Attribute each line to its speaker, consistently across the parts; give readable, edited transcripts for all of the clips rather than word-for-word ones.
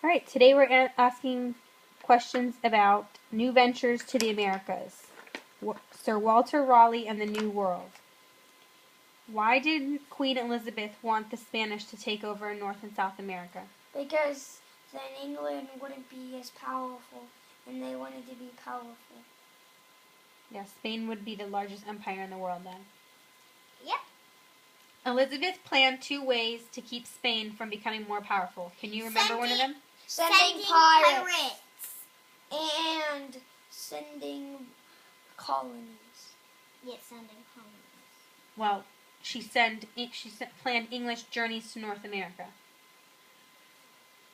Speaker 1: All right, today we're asking questions about new ventures to the Americas. Sir Walter Raleigh and the New World. Why did Queen Elizabeth want the Spanish to take over in North and South America?
Speaker 2: Because then England wouldn't be as powerful, and they wanted to be powerful.
Speaker 1: Yeah, Spain would be the largest empire in the world then.
Speaker 3: Yep.
Speaker 1: Elizabeth planned 2 ways to keep Spain from becoming more powerful. Can you remember one of them?
Speaker 2: Sending pirates. And sending colonies.
Speaker 3: Yes, sending colonies.
Speaker 1: Well, she planned English journeys to North America.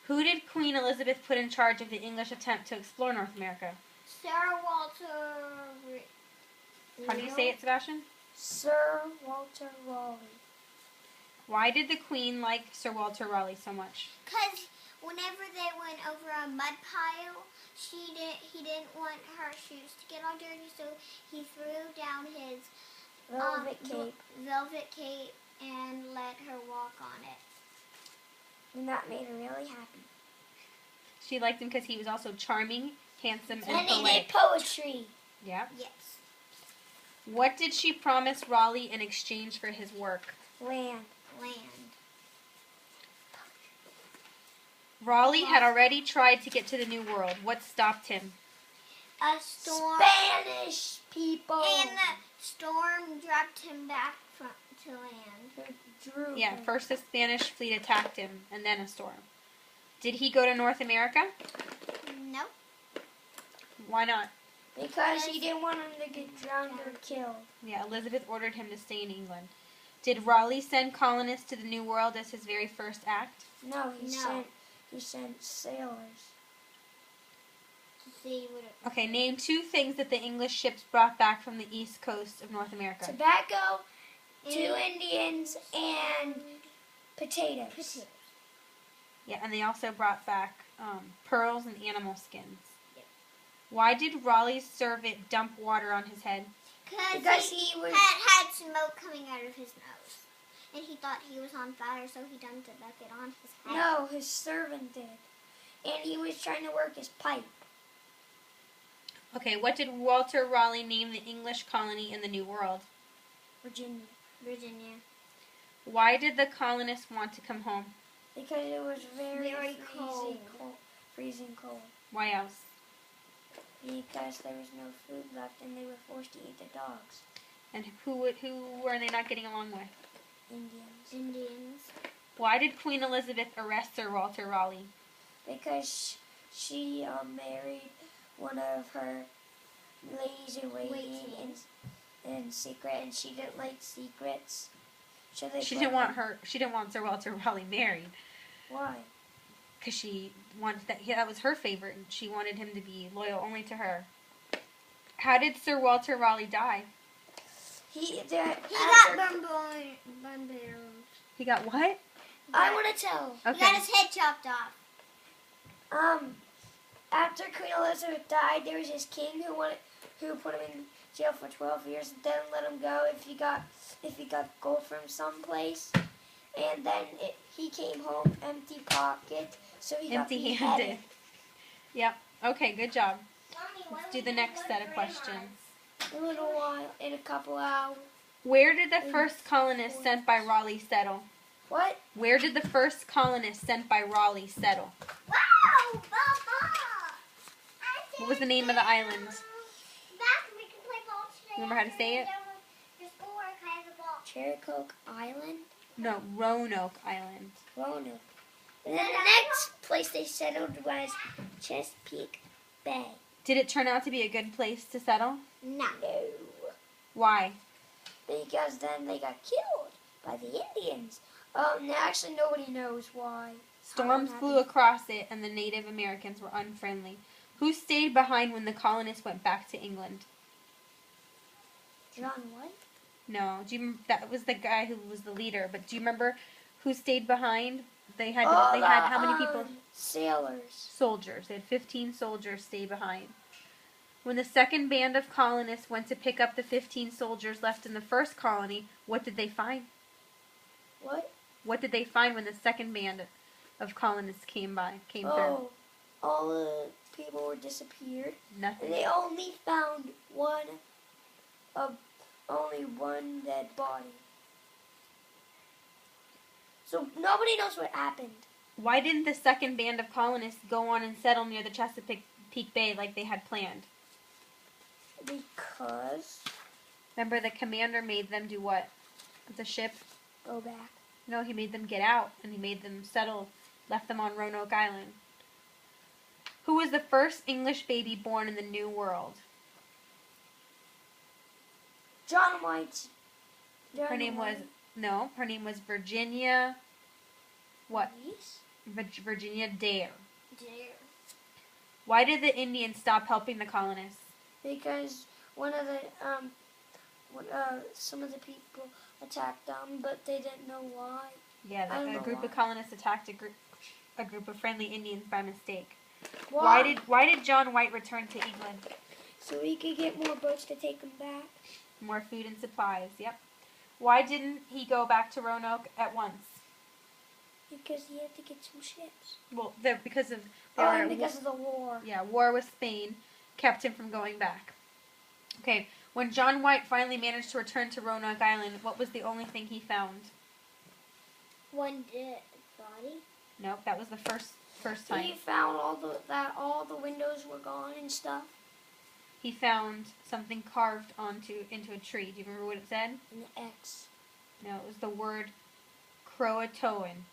Speaker 1: Who did Queen Elizabeth put in charge of the English attempt to explore North America?
Speaker 3: Sir Walter Raleigh.
Speaker 1: How do you say it, Sebastian?
Speaker 2: Sir Walter Raleigh.
Speaker 1: Why did the Queen like Sir Walter Raleigh so much?
Speaker 3: Because whenever they went over a mud pile, he didn't want her shoes to get all dirty, so he threw down his velvet cape and let her walk on it.
Speaker 2: And that made her really happy.
Speaker 1: She liked him because he was also charming, handsome, and
Speaker 2: he
Speaker 1: poetic.
Speaker 2: did poetry.
Speaker 1: Yeah.
Speaker 3: Yes.
Speaker 1: What did she promise Raleigh in exchange for his work?
Speaker 2: Land.
Speaker 1: Raleigh had already tried to get to the New World. What stopped him?
Speaker 3: A storm.
Speaker 2: Spanish people.
Speaker 3: And the storm dropped him back to land.
Speaker 1: Yeah, first the Spanish fleet attacked him, and then a storm. Did he go to North America?
Speaker 3: No.
Speaker 1: Why not?
Speaker 2: Because he didn't want him to get drowned or killed.
Speaker 1: Yeah, Elizabeth ordered him to stay in England. Did Raleigh send colonists to the New World as his very first act?
Speaker 2: No, he sent sailors.
Speaker 1: Okay, name 2 things that the English ships brought back from the east coast of North America.
Speaker 2: Tobacco, 2 Indians, and potatoes.
Speaker 1: Yeah, and they also brought back pearls and animal skins.
Speaker 3: Yep.
Speaker 1: Why did Raleigh's servant dump water on his head?
Speaker 3: Because he had smoke coming out of his nose. And he thought he was on fire, so he dumped a bucket on his head.
Speaker 2: No, his servant did. And he was trying to work his pipe.
Speaker 1: Okay, what did Walter Raleigh name the English colony in the New World?
Speaker 3: Virginia.
Speaker 1: Why did the colonists want to come home?
Speaker 2: Because it was very freezing cold.
Speaker 1: Why else?
Speaker 2: Because there was no food left and they were forced to eat the dogs.
Speaker 1: And who were they not getting along with?
Speaker 3: Indians.
Speaker 1: Why did Queen Elizabeth arrest Sir Walter Raleigh?
Speaker 2: Because she married one of her ladies in waiting in secret, and she didn't like secrets. So she didn't
Speaker 1: want Sir Walter Raleigh married.
Speaker 2: Why?
Speaker 1: Because she wanted that was her favorite, and she wanted him to be loyal only to her. How did Sir Walter Raleigh die?
Speaker 3: He got burned.
Speaker 1: He got what?
Speaker 2: I want to tell.
Speaker 1: Okay.
Speaker 3: He got his head chopped off.
Speaker 2: After Queen Elizabeth died, there was this king who put him in jail for 12 years and then let him go if he got gold from someplace. And then he came home empty pocket, so he got
Speaker 1: empty-handed. Yep. Okay, good job. Let's do the next set of questions.
Speaker 2: In a couple hours.
Speaker 1: Where did the first colonists sent by Raleigh settle?
Speaker 2: What?
Speaker 1: Where did the first colonists sent by Raleigh settle?
Speaker 3: Wow, Mama!
Speaker 1: What was the name of the island? Remember how to say it?
Speaker 2: Cherokee Island?
Speaker 1: No, Roanoke Island.
Speaker 2: Roanoke. And then the next place they settled was Chesapeake Bay.
Speaker 1: Did it turn out to be a good place to settle?
Speaker 3: No.
Speaker 1: Why?
Speaker 2: Because then they got killed by the Indians. Actually, nobody knows why.
Speaker 1: Storms flew across it, and the Native Americans were unfriendly. Who stayed behind when the colonists went back to England?
Speaker 2: John White?
Speaker 1: No, that was the guy who was the leader. But do you remember who stayed behind? They had how many people?
Speaker 2: Sailors.
Speaker 1: Soldiers. They had 15 soldiers stay behind. When the second band of colonists went to pick up the 15 soldiers left in the first colony, what did they find?
Speaker 2: What?
Speaker 1: What did they find when the second band of colonists came through.
Speaker 2: Oh, all the people were disappeared.
Speaker 1: Nothing.
Speaker 2: And they only found only one dead body. So nobody knows what happened.
Speaker 1: Why didn't the second band of colonists go on and settle near the Chesapeake Bay like they had planned?
Speaker 2: Because
Speaker 1: Remember, the commander made them do what? With the ship?
Speaker 2: go back.
Speaker 1: No, he made them get out, and he made them settle, left them on Roanoke Island. Who was the first English baby born in the New World?
Speaker 2: John White.
Speaker 1: Her name was Virginia. What?
Speaker 2: Yes.
Speaker 1: Virginia Dare.
Speaker 3: Dear.
Speaker 1: Why did the Indians stop helping the colonists?
Speaker 2: Because some of the people attacked them, but they didn't know why.
Speaker 1: Yeah,
Speaker 2: I don't know
Speaker 1: a group of
Speaker 2: why.
Speaker 1: colonists attacked a group of friendly Indians by mistake.
Speaker 2: Why?
Speaker 1: Why did John White return to England?
Speaker 2: So we could get more boats to take them back.
Speaker 1: More food and supplies. Yep. Why didn't he go back to Roanoke at once?
Speaker 2: Because he had to get some ships.
Speaker 1: Well, because of
Speaker 2: And because of the war.
Speaker 1: war with Spain kept him from going back. Okay, when John White finally managed to return to Roanoke Island, what was the only thing he found?
Speaker 3: One dead body.
Speaker 1: Nope, that was the first time.
Speaker 2: He found all the windows were gone and stuff.
Speaker 1: He found something carved into a tree. Do you remember what it said?
Speaker 2: And the X.
Speaker 1: No, it was the word Croatoan.